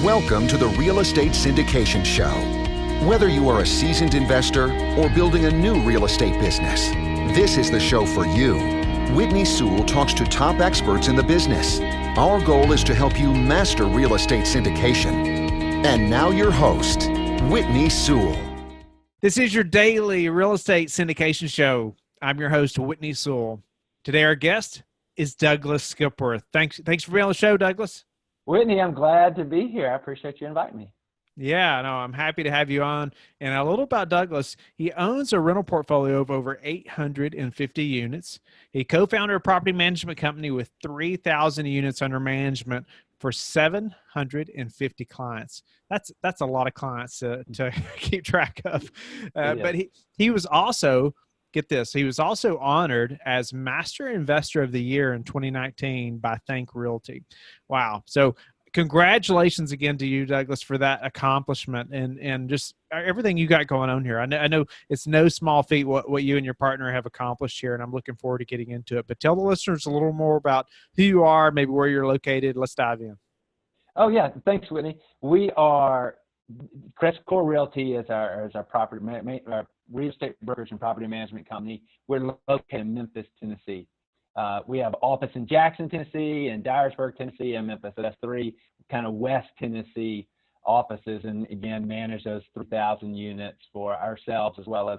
Welcome to the Real Estate Syndication Show. Whether you are a seasoned investor or building a new real estate business, this is the show for you. Whitney Sewell talks to top experts in the business. Our goal is to help you master real estate syndication. And now your host, Whitney Sewell. This is your daily real estate syndication show. I'm your host, Whitney Sewell. Today our guest is Douglas Skipworth. Thanks for being on the show, Douglas. Whitney, I'm glad to be here. I appreciate you inviting me. Yeah, no, I'm happy to have you on. And a little about Douglas. He owns a rental portfolio of over 850 units. He co-founded a property management company with 3,000 units under management for 750 clients. That's a lot of clients to keep track of. But he was also, get this, he was also honored as Master Investor of the Year in 2019 by Think Realty. Wow. So congratulations again to you, Douglas, for that accomplishment and just everything you got going on here. I know it's no small feat what you and your partner have accomplished here, and I'm looking forward to getting into it. But tell the listeners a little more about who you are, maybe where you're located. Let's dive in. Oh, yeah. Thanks, Whitney. We are Crestcore Realty is our property our real estate brokerage and property management company. We're located in Memphis, Tennessee. We have office in Jackson, Tennessee, and Dyersburg, Tennessee, and Memphis. So that's three kind of West Tennessee offices, and again, manage those 3,000 units for ourselves as well as,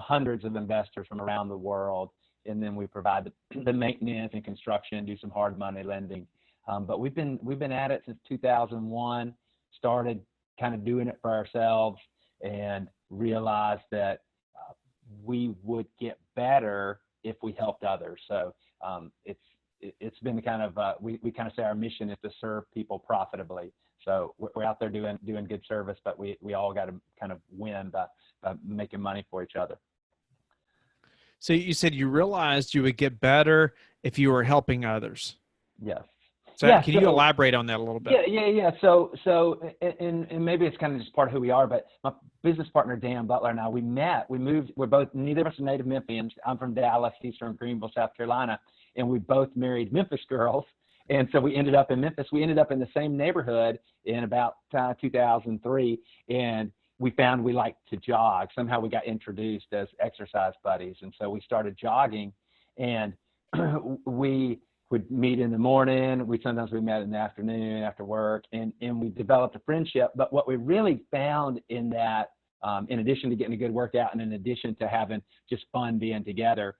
hundreds of investors from around the world. And then we provide the maintenance and construction, do some hard money lending. But we've been at it since 2001. Started kind of doing it for ourselves and realized that we would get better if we helped others. So it's been kind of we kind of say our mission is to serve people profitably. So we're out there doing good service, but we all got to kind of win by making money for each other. So you said you realized you would get better if you were helping others. Yes. So can you elaborate on that a little bit? Yeah. So and maybe it's kind of just part of who we are, but my business partner, Dan Butler, and I, we moved, neither of us are native Memphians. I'm from Dallas, he's from Greenville, South Carolina, and we both married Memphis girls. And so we ended up in Memphis. We ended up in the same neighborhood in about 2003, and we found we liked to jog. Somehow we got introduced as exercise buddies. And so we started jogging, and we would meet in the morning. Sometimes we met in the afternoon after work, and we developed a friendship. But what we really found in that, in addition to getting a good workout and in addition to having just fun being together,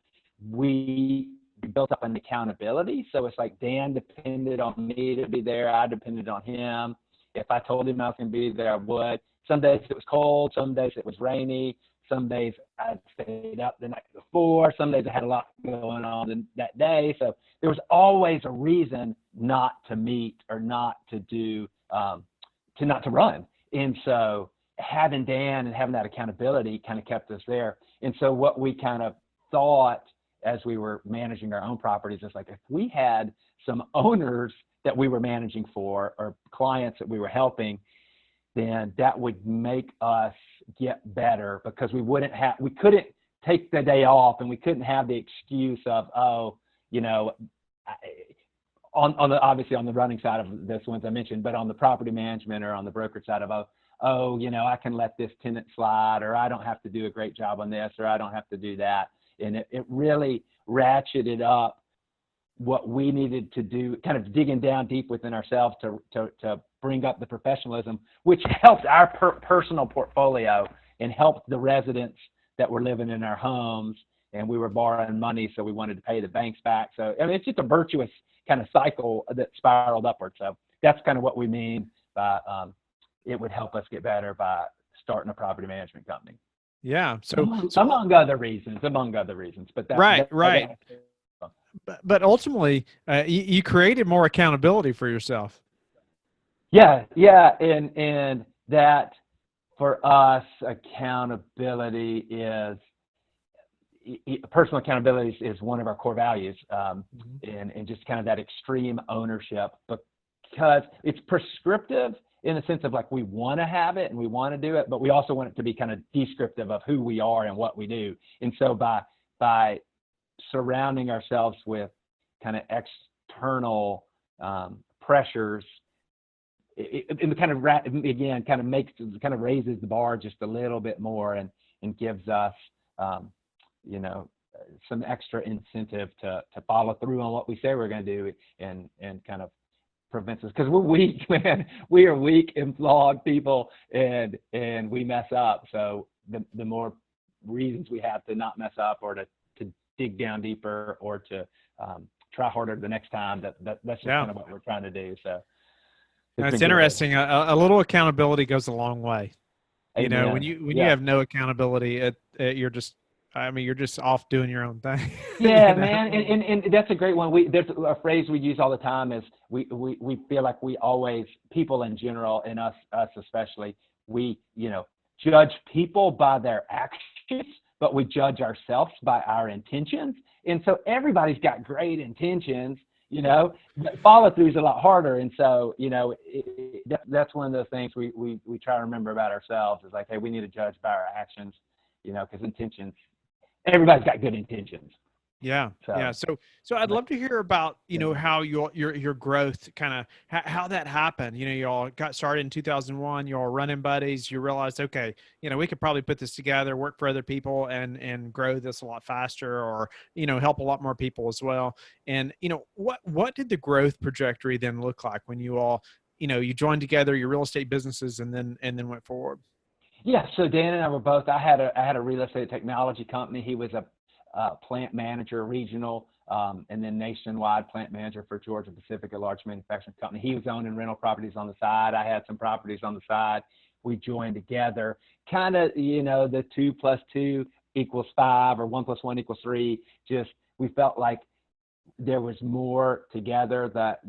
we built up an accountability. So it's like Dan depended on me to be there. I depended on him. If I told him I was going to be there, I would. Some days it was cold. Some days it was rainy. Some days I stayed up the night before. Some days I had a lot going on that day. So there was always a reason not to meet or not to do, not to run. And so having Dan and having that accountability kind of kept us there. And so what we kind of thought as we were managing our own properties is like, if we had some owners that we were managing for or clients that we were helping, then that would make us get better, because we couldn't take the day off, and we couldn't have the excuse of, obviously on the running side of this ones I mentioned, but on the property management or on the brokerage side of, I can let this tenant slide, or I don't have to do a great job on this, or I don't have to do that. And it really ratcheted up what we needed to do, kind of digging down deep within ourselves to bring up the professionalism, which helped our personal portfolio and helped the residents that were living in our homes. And we were borrowing money, so we wanted to pay the banks back. So it's just a virtuous kind of cycle that spiraled upward. So that's kind of what we mean by it would help us get better by starting a property management company. Yeah. So among other reasons, but right. But ultimately, you created more accountability for yourself. Yeah, and that for us, accountability is personal accountability is one of our core values, and just kind of that extreme ownership, because it's prescriptive in the sense of like we want to have it and we want to do it, but we also want it to be kind of descriptive of who we are and what we do. And so by surrounding ourselves with kind of external pressures, it kind of again kind of raises the bar just a little bit more and gives us some extra incentive to follow through on what we say we're going to do, and kind of prevents us, because we're weak, man. We are weak and flawed people, and we mess up. So the more reasons we have to not mess up, or to dig down deeper, or to try harder the next time, that's just kind of what we're trying to do. So it's interesting. A little accountability goes a long way. You know, Amen. when you have no accountability, you're just off doing your own thing. Yeah, you know? man. And that's a great one. There's a phrase we use all the time is we feel like we always, people in general, and us especially, we, judge people by their actions, but we judge ourselves by our intentions. And so everybody's got great intentions, but follow through is a lot harder. And so, that's one of those things we try to remember about ourselves, is like, hey, we need to judge by our actions, because intentions, everybody's got good intentions. Yeah. Yeah. So I'd love to hear about, how your growth kind of, how that happened. You all got started in 2001, you all running buddies, you realized, okay, we could probably put this together, work for other people, and grow this a lot faster, or, help a lot more people as well. And, what did the growth trajectory then look like when you all, you joined together your real estate businesses and then went forward? Yeah. So Dan and I were both, I had a real estate technology company. He was a plant manager, regional, and then nationwide plant manager for Georgia Pacific, a large manufacturing company. He was owning rental properties on the side. I had some properties on the side. We joined together, kind of, the 2 + 2 = 5, or 1 + 1 = 3. Just, we felt like there was more together, that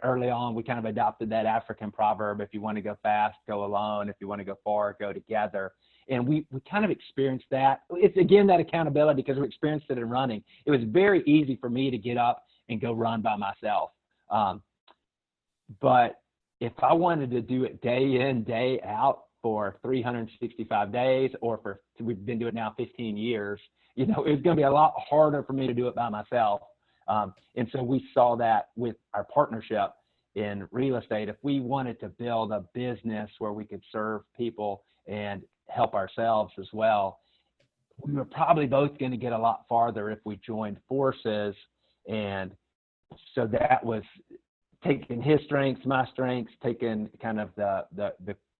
early on we kind of adopted that African proverb: if you want to go fast, go alone. If you want to go far, go together. And we kind of experienced that. It's, again, that accountability, because we experienced it in running. It was very easy for me to get up and go run by myself. But if I wanted to do it day in, day out for 365 days, or we've been doing it now 15 years, it was going to be a lot harder for me to do it by myself. And so we saw that with our partnership in real estate. If we wanted to build a business where we could serve people and help ourselves as well, we were probably both going to get a lot farther if we joined forces. And so that was taking his strengths, my strengths, taking kind of the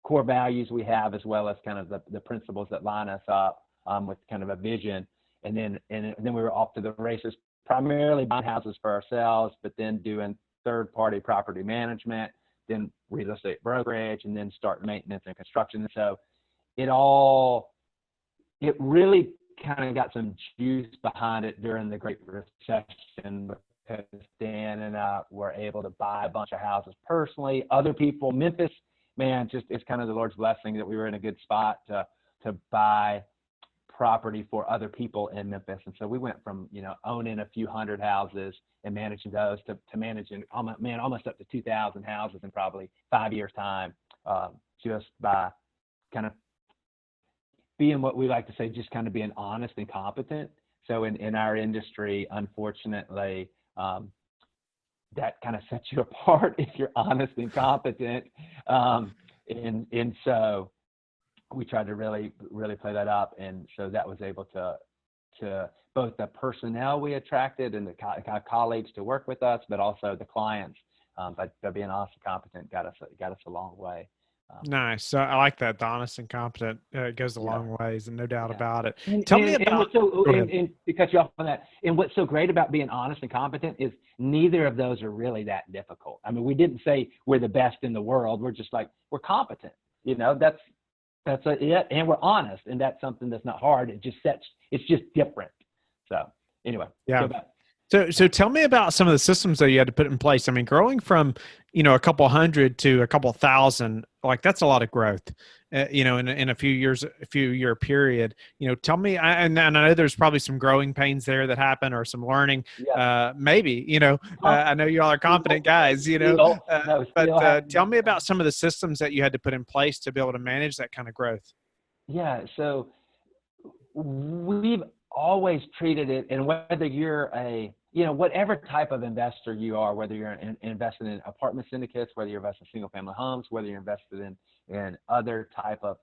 core values we have, as well as kind of the principles that line us up, with kind of a vision. And then we were off to the races, primarily buying houses for ourselves, but then doing third-party property management, then real estate brokerage, and then start maintenance and construction. And so it really kind of got some juice behind it during the Great Recession, because Dan and I were able to buy a bunch of houses personally. Other people, Memphis, man, just, it's kind of the Lord's blessing that we were in a good spot to buy property for other people in Memphis. And so we went from, owning a few hundred houses and managing those to managing, almost up to 2,000 houses in probably 5 years' time, just by kind of being, what we like to say, just kind of being honest and competent. So in our industry, unfortunately, that kind of sets you apart if you're honest and competent. And so we tried to really play that up. And so that was able to both the personnel we attracted and the colleagues to work with us, but also the clients, by being honest and competent, got us a long way. Nice. So I like that. The honest and competent goes a long ways, and no doubt about it. And, Tell me about. And to cut you off on that, and what's so great about being honest and competent is neither of those are really that difficult. I mean, we didn't say we're the best in the world. We're just like, we're competent. That's it, and we're honest, and that's something that's not hard. It's just different. So anyway, yeah. So tell me about some of the systems that you had to put in place. I mean, growing from, a couple hundred to a couple thousand, like, that's a lot of growth, in a few year period. Tell me, and I know there's probably some growing pains there that happen, or some learning, maybe, I know you all are confident guys, but tell me about some of the systems that you had to put in place to be able to manage that kind of growth. Yeah. So we've always treated it, and whether you're a whatever type of investor you are, whether you're invested in apartment syndicates, whether you're invested in single family homes, whether you're invested in other type of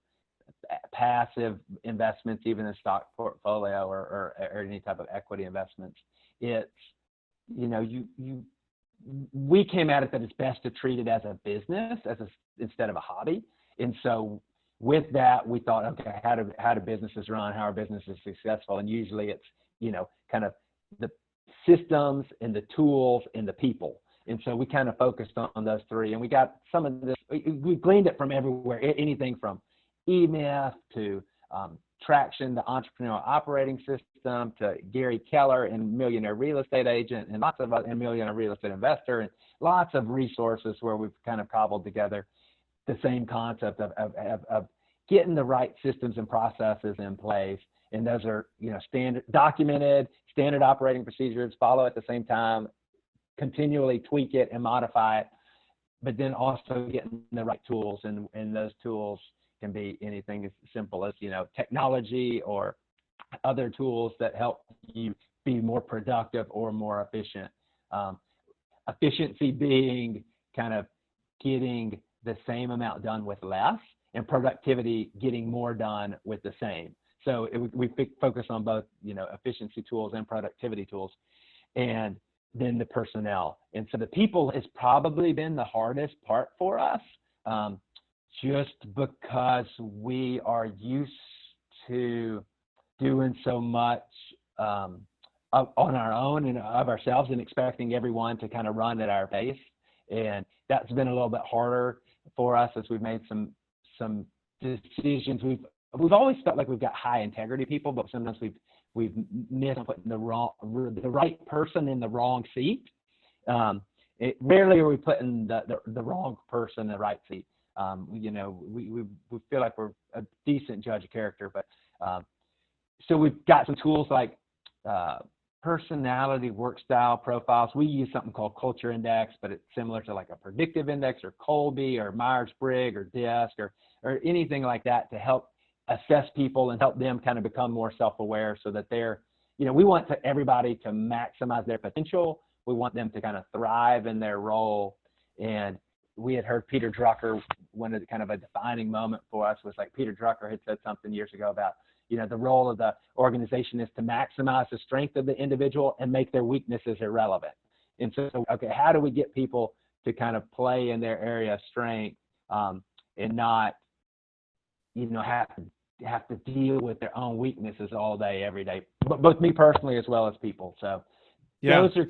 passive investments, even in stock portfolio or any type of equity investments, it's, we came at it that it's best to treat it as a business instead of a hobby. And so with that, we thought, okay, how do businesses run? How are businesses successful? And usually it's, kind of the systems and the tools and the people. And so we kind of focused on those three, and we got some of this, we gleaned it from everywhere, anything from E-Myth to Traction, the entrepreneurial operating system, to Gary Keller and Millionaire Real Estate Agent, and lots of and Millionaire Real Estate Investor, and lots of resources where we've kind of cobbled together the same concept of getting the right systems and processes in place. And those are, standard documented, standard operating procedures, follow at the same time, continually tweak it and modify it, but then also getting the right tools. And those tools can be anything as simple as, technology or other tools that help you be more productive or more efficient. Efficiency being kind of getting the same amount done with less, and productivity getting more done with the same. So we focus on both, efficiency tools and productivity tools, and then the personnel. And so the people has probably been the hardest part for us, just because we are used to doing so much on our own and of ourselves, and expecting everyone to kind of run at our pace. And that's been a little bit harder for us as we've made some decisions. We've always felt like we've got high integrity people, but sometimes we've missed on putting the right person in the wrong seat. Rarely are we putting the wrong person in the right seat. We feel like we're a decent judge of character, but so we've got some tools like personality, work style profiles. We use something called Culture Index, but it's similar to like a predictive index or Colby or Myers-Briggs or DISC or anything like that to help assess people and help them kind of become more self-aware, so that they're, we want everybody to maximize their potential. We want them to kind of thrive in their role. And we had heard Peter Drucker, one of the kind of a defining moment for us was like Peter Drucker had said something years ago about, the role of the organization is to maximize the strength of the individual and make their weaknesses irrelevant. And so, okay, how do we get people to kind of play in their area of strength and not, have to deal with their own weaknesses all day, every day, but both me personally as well as people. So yeah, those are,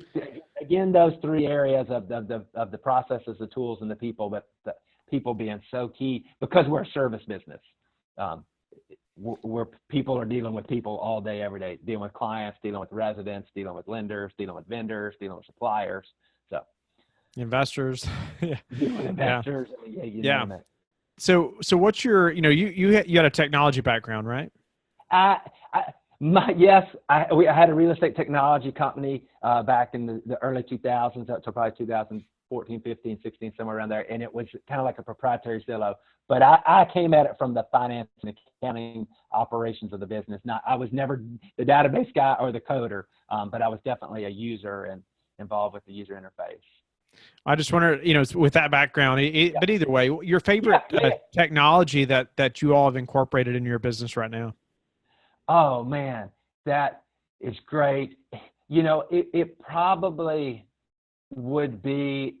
again, those three areas of the processes, the tools, and the people, but the people being so key because we're a service business. Where people are dealing with people all day, every day, dealing with clients, dealing with residents, dealing with lenders, dealing with vendors, dealing with suppliers. So investors. Yeah. Investors. Yeah. So what's your, you had a technology background, right? Yes, I had a real estate technology company back in the early 2000s, up to probably 2014, 15, 16, somewhere around there. And it was kind of like a proprietary silo. But I came at it from the finance and accounting operations of the business. I was never the database guy or the coder, but I was definitely a user and involved with the user interface. I just wonder, with that background, but either way, your favorite technology that you all have incorporated in your business right now? Oh man, that is great. It probably would be,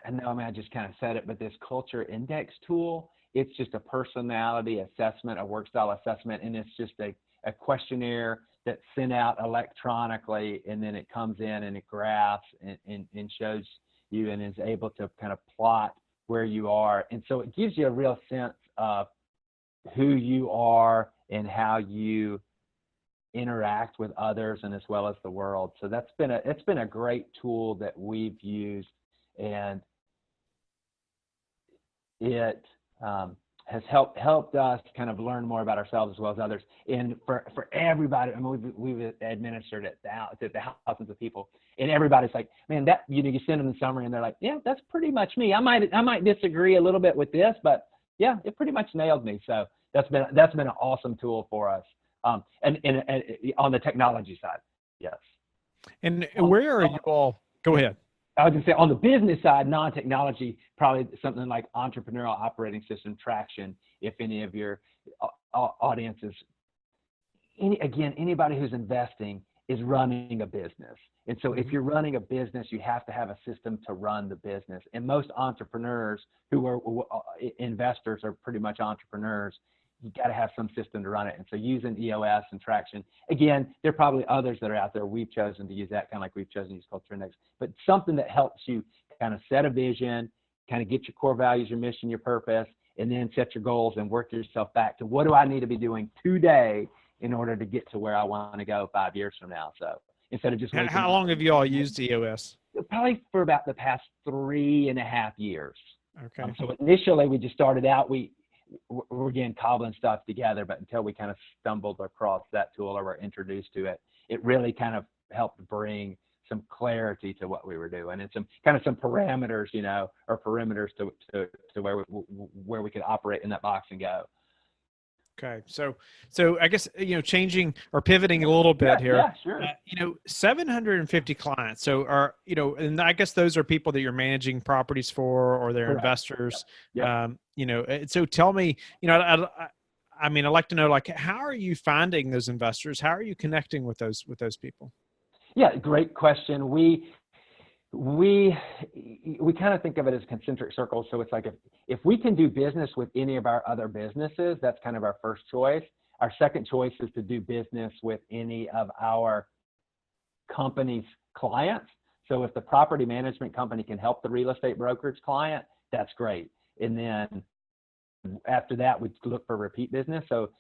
I just kind of said it, but this Culture Index tool, it's just a personality assessment, a work style assessment, and it's just a questionnaire that's sent out electronically, and then it comes in and it graphs and shows you and is able to kind of plot where you are. And so it gives you a real sense of who you are and how you interact with others and as well as the world. So it's been a great tool that we've used, and it has helped us kind of learn more about ourselves as well as others. And for everybody, we've administered it to thousands of people, and everybody's like, man, that you send them the summary, and they're like, yeah, that's pretty much me. I might disagree a little bit with this, but yeah, it pretty much nailed me. So that's been an awesome tool for us. And on the technology side, yes. And where are you all? Go ahead. I was going to say on the business side, non-technology, probably something like entrepreneurial operating system traction. If any of your audiences, anybody who's investing is running a business. And so if you're running a business, you have to have a system to run the business. And most entrepreneurs who are investors are pretty much entrepreneurs. You got to have some system to run it. And so using EOS and traction, again, there are probably others that are out there. We've chosen to use that, kind of like we've chosen to use Culture Index, but something that helps you kind of set a vision, kind of get your core values, your mission, your purpose, and then set your goals and work yourself back to what do I need to be doing today in order to get to where I want to go 5 years from now. So instead of just How long have you all used EOS? Probably for about the past 3.5 years. Okay. So initially we just started out, we're again cobbling stuff together, but until we kind of stumbled across that tool or were introduced to it, it really kind of helped bring some clarity to what we were doing and some parameters, or perimeters to where we could operate in that box and go. Okay. So I guess, changing or pivoting a little bit here, yeah, sure. 750 clients. So and I guess those are people that you're managing properties for, or they're Correct. Investors. Yep. So tell me, I'd like to know, like, how are you finding those investors? How are you connecting with those people? Yeah, great question. We kind of think of it as concentric circles. So it's like if we can do business with any of our other businesses, that's kind of our first choice. Our second choice is to do business with any of our company's clients. So if the property management company can help the real estate brokerage client, that's great. And then after that, we look for repeat business. So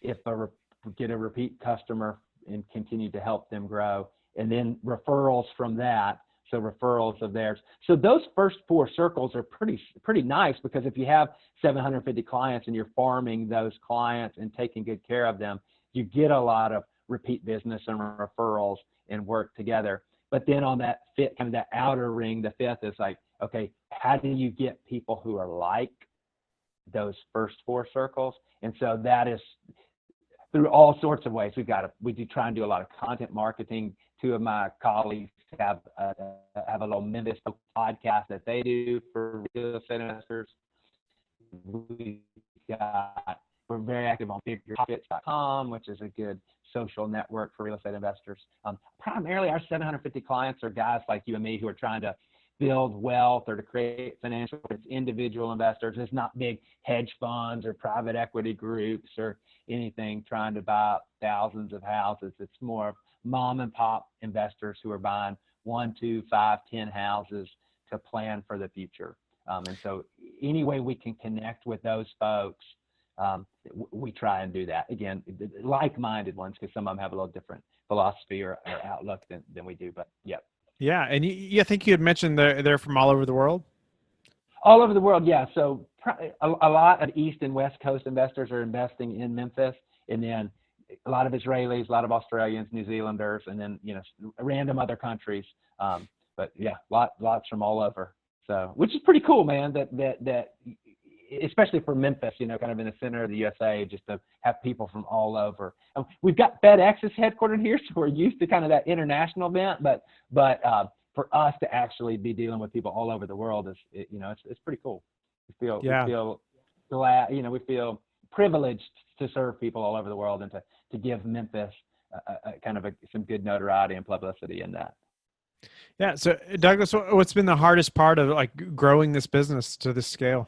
if we get a repeat customer and continue to help them grow, and then referrals from that. So referrals of theirs. So those first 4 circles are pretty nice, because if you have 750 clients and you're farming those clients and taking good care of them, you get a lot of repeat business and referrals and work together. But then on that fifth, kind of that outer ring, the fifth is like, okay, how do you get people who are like those first 4 circles? And so that is through all sorts of ways. We do try and do a lot of content marketing. 2 of my colleagues have a little Memphis podcast that they do for real estate investors. We're very active on biggerpockets.com, which is a good social network for real estate investors. Primarily our 750 clients are guys like you and me who are trying to build wealth or to create financial. It's individual investors. It's not big hedge funds or private equity groups or anything trying to buy thousands of houses. It's more mom and pop investors who are buying 1, 2, 5, 10 houses to plan for the future. And so any way we can connect with those folks, we try and do that. Again, like-minded ones, because some of them have a little different philosophy or outlook than we do, but yeah. Yeah. And you think you had mentioned they're from all over the world? All over the world, yeah. So a lot of East and West Coast investors are investing in Memphis, and then a lot of Israelis, a lot of Australians, New Zealanders, and then random other countries. But yeah, lots from all over. So, which is pretty cool, man. That especially for Memphis, kind of in the center of the USA, just to have people from all over. We've got FedEx is headquartered here, so we're used to kind of that international event. But for us to actually be dealing with people all over the world is, it's pretty cool. We feel glad, we feel privileged to serve people all over the world and to give Memphis some good notoriety and publicity in that. Yeah. So Douglas, what's been the hardest part of growing this business to this scale?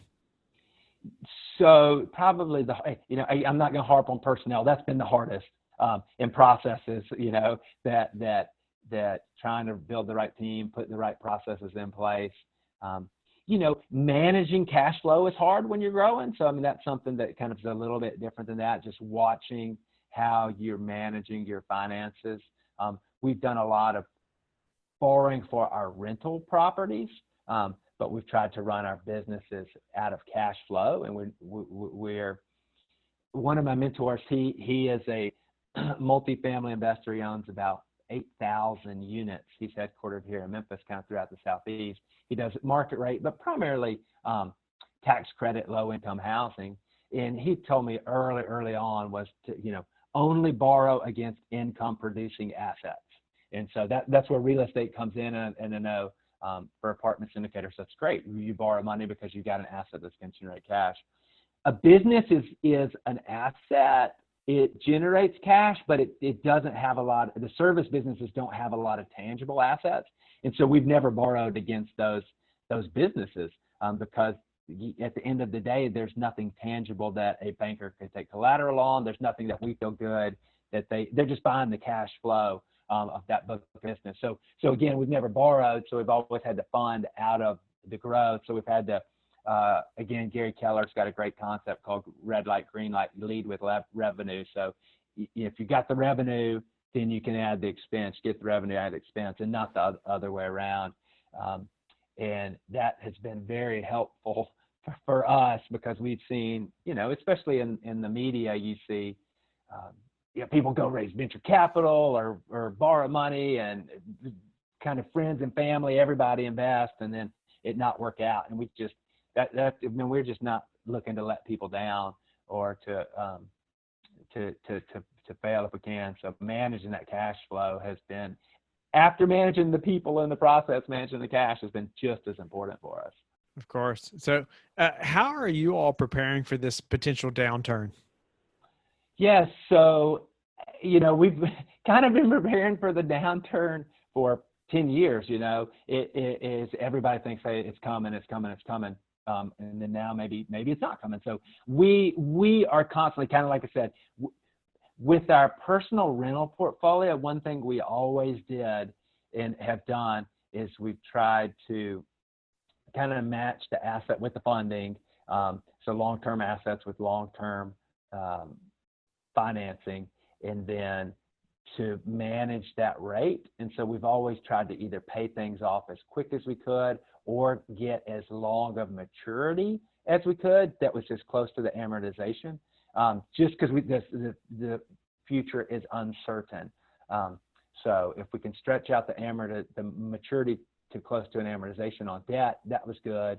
So probably I'm not going to harp on personnel. That's been the hardest, in processes, that trying to build the right team, put the right processes in place. Managing cash flow is hard when you're growing. So, that's something that kind of is a little bit different than that, just watching how you're managing your finances. We've done a lot of borrowing for our rental properties, but we've tried to run our businesses out of cash flow. And we're one of my mentors, he is a multifamily investor. He owns about 8,000 units. He's headquartered here in Memphis, kind of throughout the Southeast. He does market rate, but primarily tax credit, low income housing. And he told me early on was to, only borrow against income producing assets. And so that's where real estate comes in, and I know for apartment syndicators, that's great. You borrow money because you got an asset that's going to generate cash. A business is an asset. It generates cash, but it doesn't have a lot. The service businesses don't have a lot of tangible assets, and so we've never borrowed against those businesses because at the end of the day, there's nothing tangible that a banker could take collateral on. There's nothing that we feel good that they're just buying the cash flow of that book of business. So again, we've never borrowed, so we've always had to fund out of the growth. So we've had to, again, Gary Keller's got a great concept called red light, green light, lead with revenue. So if you got the revenue, then you can add the expense, get the revenue, add the expense, and not the other way around. And that has been very helpful for us because we've seen, especially in the media, you see, people go raise venture capital or borrow money, and kind of friends and family, everybody invest, and then it not work out. And we just we're just not looking to let people down or to fail if we can. So managing that cash flow has been, after managing the people in the process, managing the cash has been just as important for us. Of course. So how are you all preparing for this potential downturn? Yes. So, we've kind of been preparing for the downturn for 10 years. It is, everybody thinks, hey, it's coming. And then now maybe it's not coming. So we are constantly, kind of like I said, with our personal rental portfolio, one thing we always did and have done is we've tried to kind of match the asset with the funding. So long-term assets with long-term financing, and then to manage that rate. And so we've always tried to either pay things off as quick as we could or get as long of maturity as we could that was just close to the amortization, just because the future is uncertain. So if we can stretch out the maturity to close to an amortization on debt, that was good.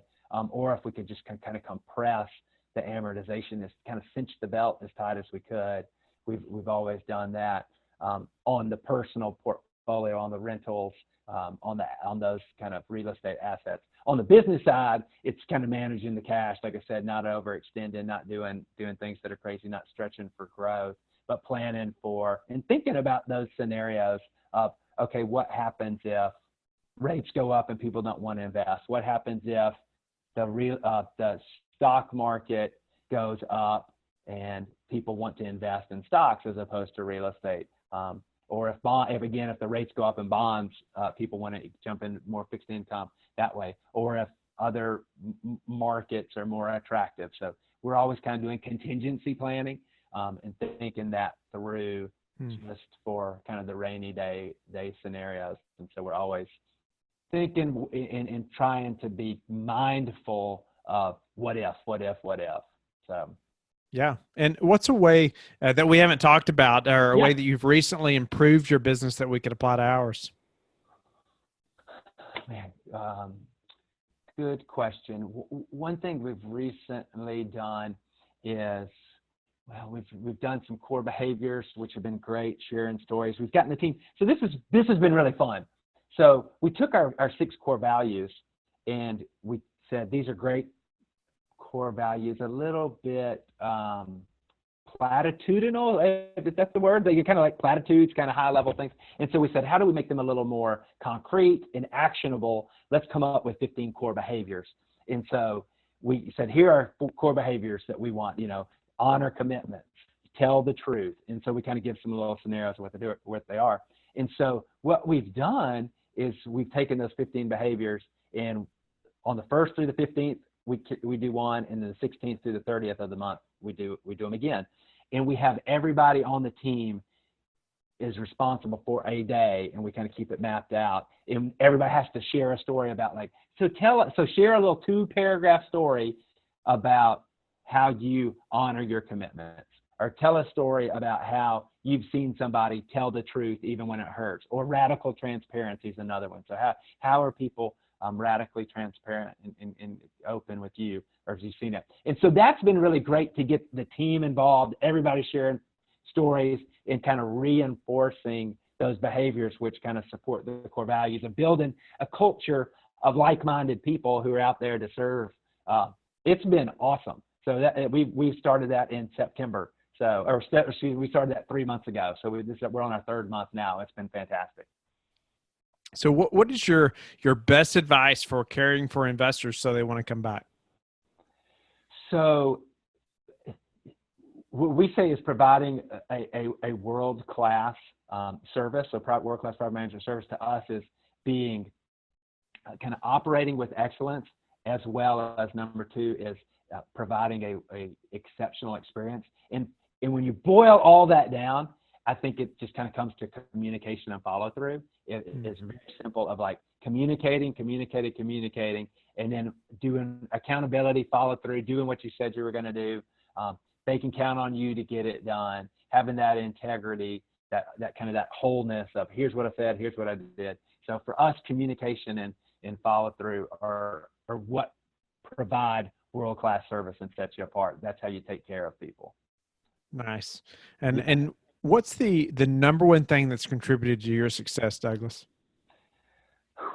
Or if we could just kind of compress the amortization, is kind of cinch the belt as tight as we could. We've always done that on the personal portfolio, on the rentals, on those kind of real estate assets. On the business side, it's kind of managing the cash, like I said, not overextending, not doing things that are crazy, not stretching for growth, but planning for and thinking about those scenarios of, okay, what happens if rates go up and people don't want to invest? What happens if the stock market goes up and people want to invest in stocks as opposed to real estate? Or if the rates go up in bonds, people want to jump in more fixed income that way. Or if other markets are more attractive. So we're always kind of doing contingency planning and thinking that through just for kind of the rainy day scenarios. And so we're always thinking and trying to be mindful of what if. So. Yeah. And what's a way that we haven't talked about, or a way that you've recently improved your business that we could apply to ours? Man, good question. One thing we've recently done is, we've done some core behaviors, which have been great, sharing stories. We've gotten the team. So this has been really fun. So we took our 6 core values and we said, these are great core values, a little bit platitudinal, if that's the word. They're kind of like platitudes, kind of high level things. And so we said, how do we make them a little more concrete and actionable? Let's come up with 15 core behaviors. And so we said, here are 4 core behaviors that we want, honor commitments, tell the truth. And so we kind of give some little scenarios of what they are. And so what we've done is we've taken those 15 behaviors, and on the 1st through the 15th, we do one, and then the 16th through the 30th of the month, we do them again. And we have everybody on the team is responsible for a day, and we kind of keep it mapped out. And everybody has to share a story about share a little 2-paragraph story about how you honor your commitments, or tell a story about how you've seen somebody tell the truth even when it hurts, or radical transparency is another one. So how are people radically transparent and open with you, or have you seen it? And so that's been really great to get the team involved, everybody sharing stories and kind of reinforcing those behaviors which kind of support the core values of building a culture of like-minded people who are out there to serve. It's been awesome. So that we started that in September. We started that 3 months ago. So we're on our third month now. It's been fantastic. So what is your best advice for caring for investors so they want to come back? So what we say is providing a world-class service. So world-class property management service to us is being kind of operating with excellence, as well as number two is providing a exceptional experience. And when you boil all that down, I think it just kind of comes to communication and follow through. It's very simple of like communicating, and then doing accountability, follow through, doing what you said you were going to do. They can count on you to get it done, having that integrity, that kind of that wholeness of here's what I said, here's what I did. So for us, communication and follow through are what provide world-class service and sets you apart. That's how you take care of people. Nice. And what's the number one thing that's contributed to your success, Douglas?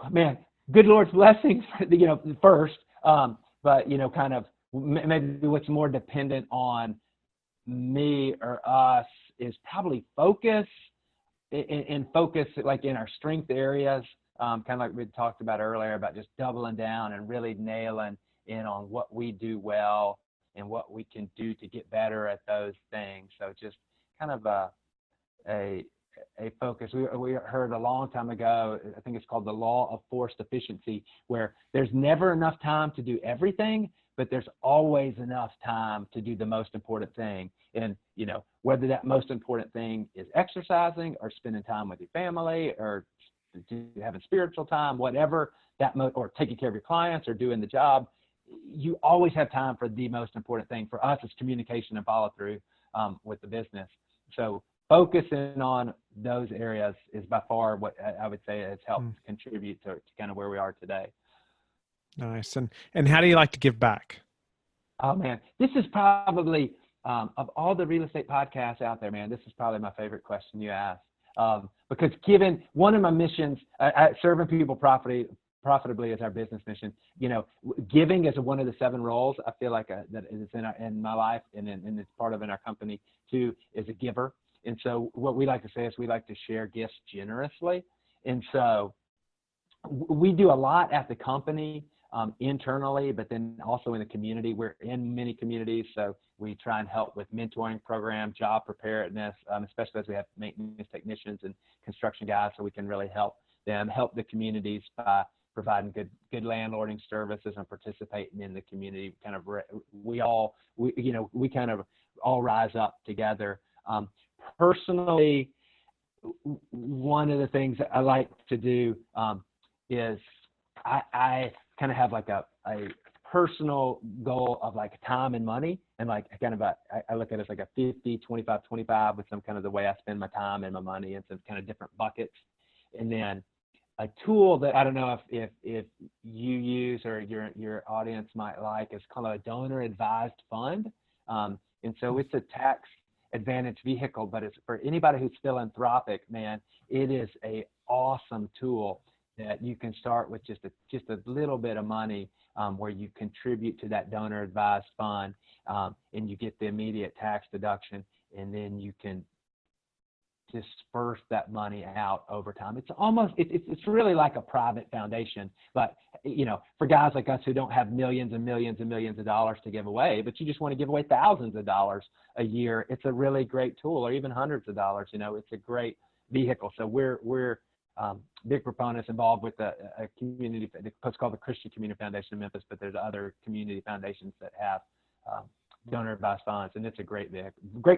Man, good Lord's blessings, first, but kind of maybe what's more dependent on me or us is probably focus, and focus like in our strength areas, kind of like we talked about earlier about just doubling down and really nailing in on what we do well and what we can do to get better at those things. So just kind of a focus. We heard a long time ago, I think it's called the law of forced efficiency, where there's never enough time to do everything, but there's always enough time to do the most important thing. And, whether that most important thing is exercising or spending time with your family or having spiritual time, whatever or taking care of your clients or doing the job, you always have time for the most important thing. For us, it's communication and follow through with the business. So focusing on those areas is by far what I would say has helped contribute to kind of where we are today. Nice. And how do you like to give back? Oh man, this is probably of all the real estate podcasts out there, man, this is probably my favorite question you asked. Because given one of my missions, serving people profitably is our business mission. Giving is one of the 7 roles. I feel like that is in my life and it's part of in our company too, is a giver. And so what we like to say is we like to share gifts generously. And so we do a lot at the company internally, but then also in the community. We're in many communities, so we try and help with mentoring program, job preparedness, especially as we have maintenance technicians and construction guys, so we can really help them help the communities by providing good landlording services and participating in the community. Kind of we kind of all rise up together. Personally, one of the things that I like to do is I kind of have like a personal goal of like time and money, and like kind of I look at it as like a 50, 25, 25 with some kind of the way I spend my time and my money and some kind of different buckets. And then a tool that I don't know if you use or your audience might like is called a donor advised fund. And so it's a tax advantage vehicle, but it's for anybody who's philanthropic, man, it is a awesome tool that you can start with just a little bit of money, where you contribute to that donor advised fund, and you get the immediate tax deduction, and then you can disperse that money out over time. It's really like a private foundation, but for guys like us who don't have millions and millions and millions of dollars to give away, but you just want to give away thousands of dollars a year, it's a really great tool, or even hundreds of dollars. It's a great vehicle. So we're big proponents involved with a community, it's called the Christian Community Foundation in Memphis, but there's other community foundations that have donor advised funds, and it's a great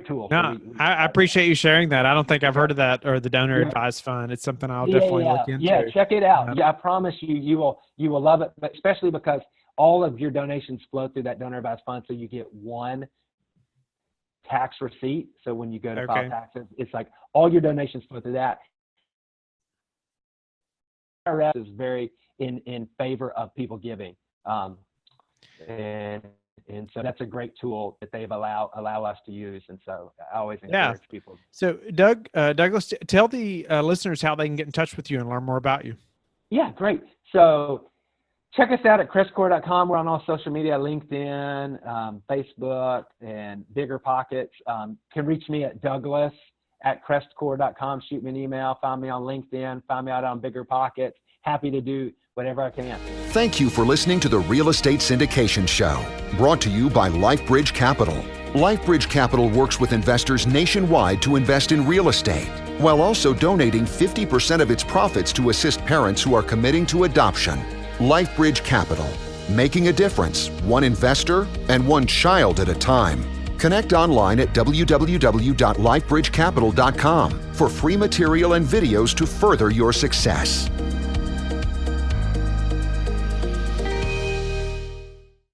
tool. No, I appreciate you sharing that. I don't think I've heard of that, or the donor advised fund. It's something I'll definitely look into. Yeah, check it out. I promise you will love it, but especially because all of your donations flow through that donor advised fund, so you get one tax receipt. So when you go to file taxes, it's like all your donations flow through that. IRS is very in favor of people giving, and And so that's a great tool that they've allow us to use. And so I always encourage people. So Douglas, tell the listeners how they can get in touch with you and learn more about you. Yeah, great. So check us out at crestcore.com. We're on all social media, LinkedIn, Facebook, and Bigger Pockets. Can reach me at douglas@crestcore.com. Shoot me an email. Find me on LinkedIn. Find me out on Bigger Pockets. Happy to do whatever I can. Thank you for listening to the Real Estate Syndication Show, brought to you by Life Bridge Capital. Life Bridge Capital works with investors nationwide to invest in real estate, while also donating 50% of its profits to assist parents who are committing to adoption. Life Bridge Capital, making a difference, one investor and one child at a time. Connect online at www.lifebridgecapital.com for free material and videos to further your success.